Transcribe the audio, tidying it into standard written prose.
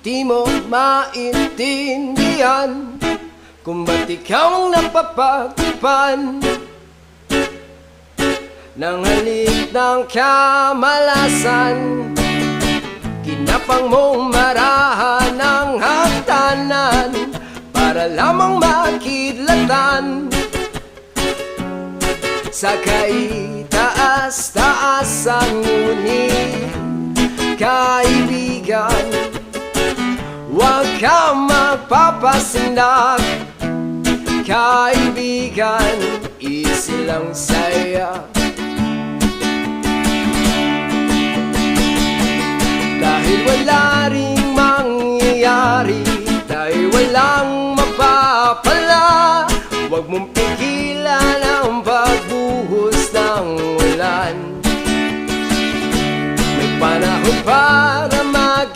Di mo maintindihan kung ba't ikaw ang napapagpan ng halik ng kamalasan. Kinapang mong marahan ng hagdanan para lamang makidlatan sa kaitaas-taasan. Ngunit kaibigan, huwag kang magpapasindak. Kaibigan, easy lang saya. Dahil wala